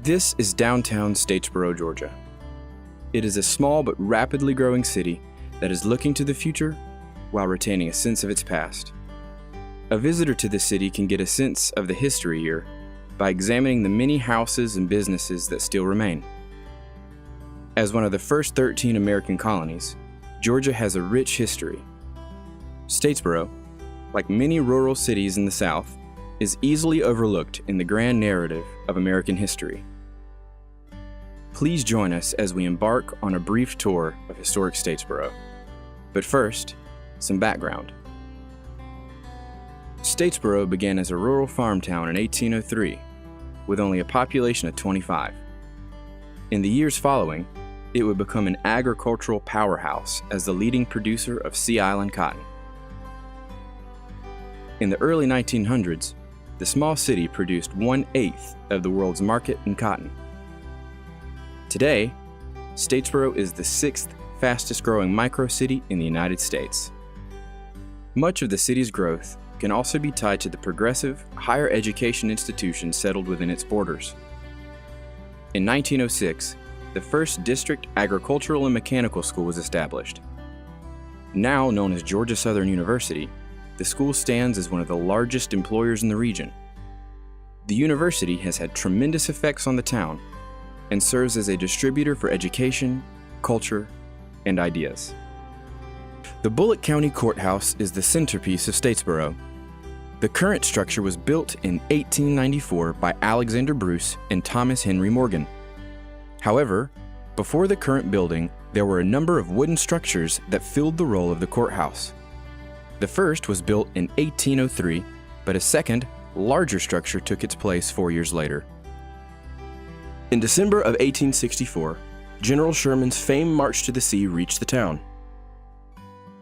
This is downtown Statesboro, Georgia. It is a small but rapidly growing city that is looking to the future while retaining a sense of its past. A visitor to the city can get a sense of the history here by examining the many houses and businesses that still remain. As one of the first 13 American colonies, Georgia has a rich history. Statesboro, like many rural cities in the South, is easily overlooked in the grand narrative of American history. Please join us as we embark on a brief tour of historic Statesboro. But first, some background. Statesboro began as a rural farm town in 1803, with only a population of 25. In the years following, it would become an agricultural powerhouse as the leading producer of Sea Island cotton. In the early 1900s, the small city produced 1/8 of the world's market in cotton. Today, Statesboro is the 6th fastest growing micro-city in the United States. Much of the city's growth can also be tied to the progressive higher education institutions settled within its borders. In 1906, the first district agricultural and mechanical school was established. Now known as Georgia Southern University, the school stands as one of the largest employers in the region. The university has had tremendous effects on the town and serves as a distributor for education, culture, and ideas. The Bullitt County Courthouse is the centerpiece of Statesboro. The current structure was built in 1894 by Alexander Bruce and Thomas Henry Morgan. However, before the current building, there were a number of wooden structures that filled the role of the courthouse. The first was built in 1803, but a second, larger structure took its place 4 years later. In December of 1864, General Sherman's famed march to the sea reached the town.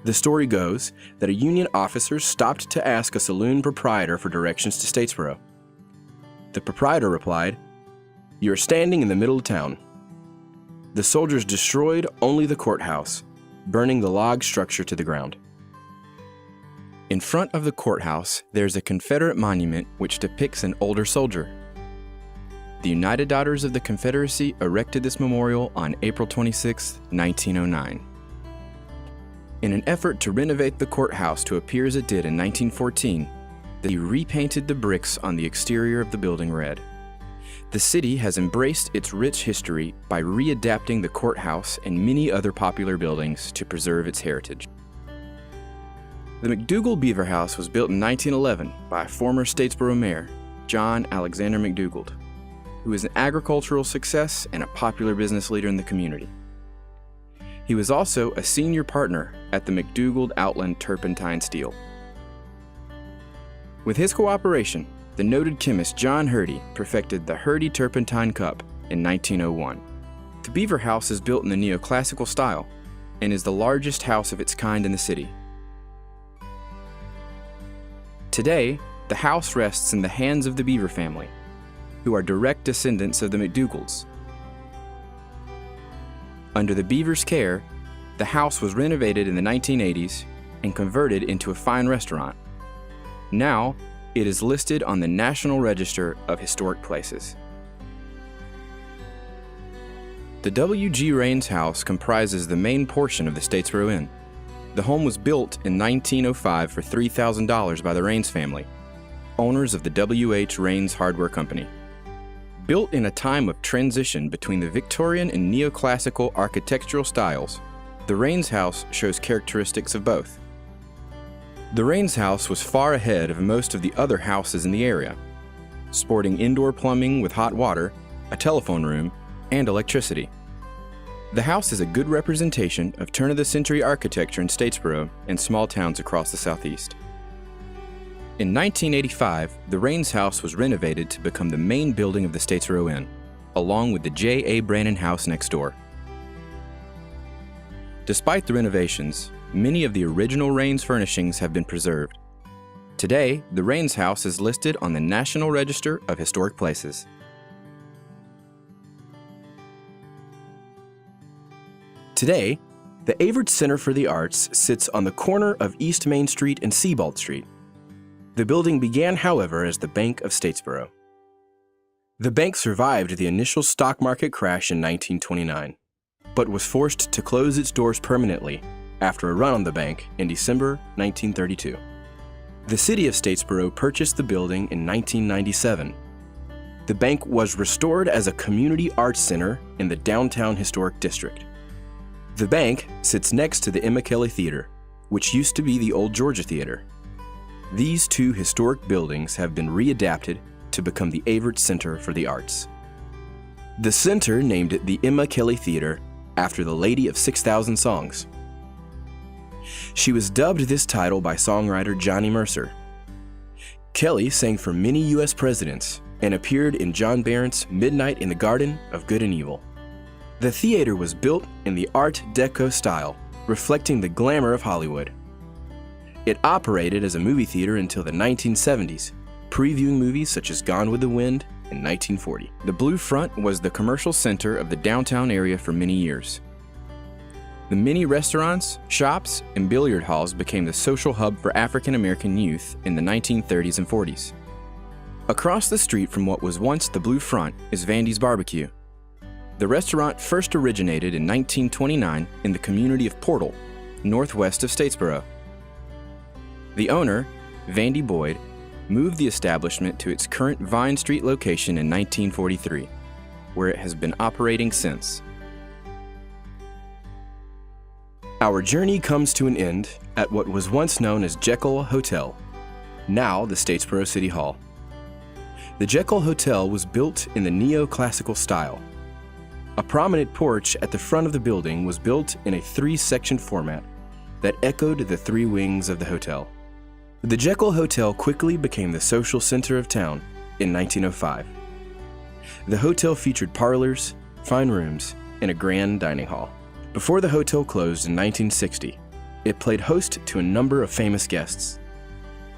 The story goes that a Union officer stopped to ask a saloon proprietor for directions to Statesboro. The proprietor replied, "You are standing in the middle of town." The soldiers destroyed only the courthouse, burning the log structure to the ground. In front of the courthouse, there's a Confederate monument which depicts an older soldier. The United Daughters of the Confederacy erected this memorial on April 26, 1909. In an effort to renovate the courthouse to appear as it did in 1914, they repainted the bricks on the exterior of the building red. The city has embraced its rich history by readapting the courthouse and many other popular buildings to preserve its heritage. The McDougal Beaver House was built in 1911 by former Statesboro Mayor John Alexander McDougal, who is an agricultural success and a popular business leader in the community. He was also a senior partner at the McDougal Outland Turpentine Steel. With his cooperation, the noted chemist John Hurdy perfected the Hurdy Turpentine Cup in 1901. The Beaver House is built in the neoclassical style and is the largest house of its kind in the city. Today, the house rests in the hands of the Beaver family, who are direct descendants of the McDougals. Under the Beavers' care, the house was renovated in the 1980s and converted into a fine restaurant. Now, it is listed on the National Register of Historic Places. The W.G. Raines House comprises the main portion of the Statesboro Inn. The home was built in 1905 for $3,000 by the Raines family, owners of the W.H. Raines Hardware Company. Built in a time of transition between the Victorian and neoclassical architectural styles, the Raines House shows characteristics of both. The Raines House was far ahead of most of the other houses in the area, sporting indoor plumbing with hot water, a telephone room, and electricity. The house is a good representation of turn-of-the-century architecture in Statesboro and small towns across the Southeast. In 1985, the Raines House was renovated to become the main building of the Statesboro Inn, along with the J.A. Brannon House next door. Despite the renovations, many of the original Raines furnishings have been preserved. Today, the Raines House is listed on the National Register of Historic Places. Today, the Avard Center for the Arts sits on the corner of East Main Street and Sebald Street. The building began, however, as the Bank of Statesboro. The bank survived the initial stock market crash in 1929, but was forced to close its doors permanently after a run on the bank in December 1932. The city of Statesboro purchased the building in 1997. The bank was restored as a community arts center in the downtown historic district. The bank sits next to the Emma Kelly Theater, which used to be the old Georgia Theater. These two historic buildings have been readapted to become the Averitt Center for the Arts. The center named it the Emma Kelly Theater after the Lady of 6,000 Songs. She was dubbed this title by songwriter Johnny Mercer. Kelly sang for many U.S. presidents and appeared in John Barrett's Midnight in the Garden of Good and Evil. The theater was built in the Art Deco style, reflecting the glamour of Hollywood. It operated as a movie theater until the 1970s, previewing movies such as Gone with the Wind in 1940. The Blue Front was the commercial center of the downtown area for many years. The many restaurants, shops, and billiard halls became the social hub for African American youth in the 1930s and 40s. Across the street from what was once the Blue Front is Vandy's Barbecue. The restaurant first originated in 1929 in the community of Portal, northwest of Statesboro. The owner, Vandy Boyd, moved the establishment to its current Vine Street location in 1943, where it has been operating since. Our journey comes to an end at what was once known as Jekyll Hotel, now the Statesboro City Hall. The Jekyll Hotel was built in the neoclassical style. A prominent porch at the front of the building was built in a three-section format that echoed the three wings of the hotel. The Jekyll Hotel quickly became the social center of town in 1905. The hotel featured parlors, fine rooms, and a grand dining hall. Before the hotel closed in 1960, it played host to a number of famous guests.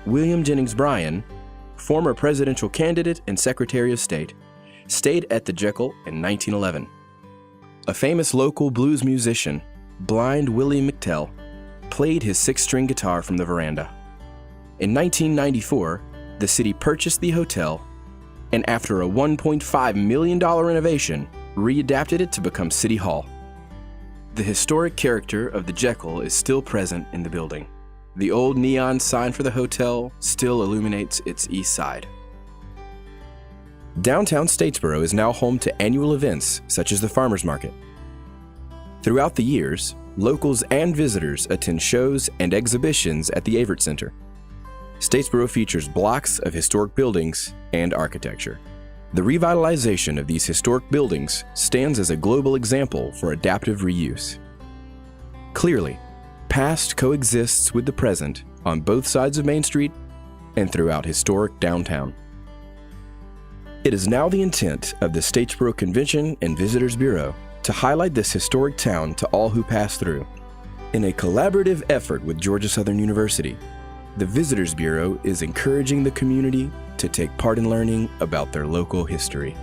William Jennings Bryan, former presidential candidate and Secretary of State, stayed at the Jekyll in 1911. A famous local blues musician, blind Willie McTell, played his six-string guitar from the veranda. In 1994, the city purchased the hotel and after a $1.5 million renovation, readapted it to become City Hall. The historic character of the Jekyll is still present in the building. The old neon sign for the hotel still illuminates its east side. Downtown Statesboro is now home to annual events such as the Farmers Market. Throughout the years, locals and visitors attend shows and exhibitions at the Averitt Center. Statesboro features blocks of historic buildings and architecture. The revitalization of these historic buildings stands as a global example for adaptive reuse. Clearly, past coexists with the present on both sides of Main Street and throughout historic downtown. It is now the intent of the Statesboro Convention and Visitors Bureau to highlight this historic town to all who pass through. In a collaborative effort with Georgia Southern University, the Visitors Bureau is encouraging the community to take part in learning about their local history.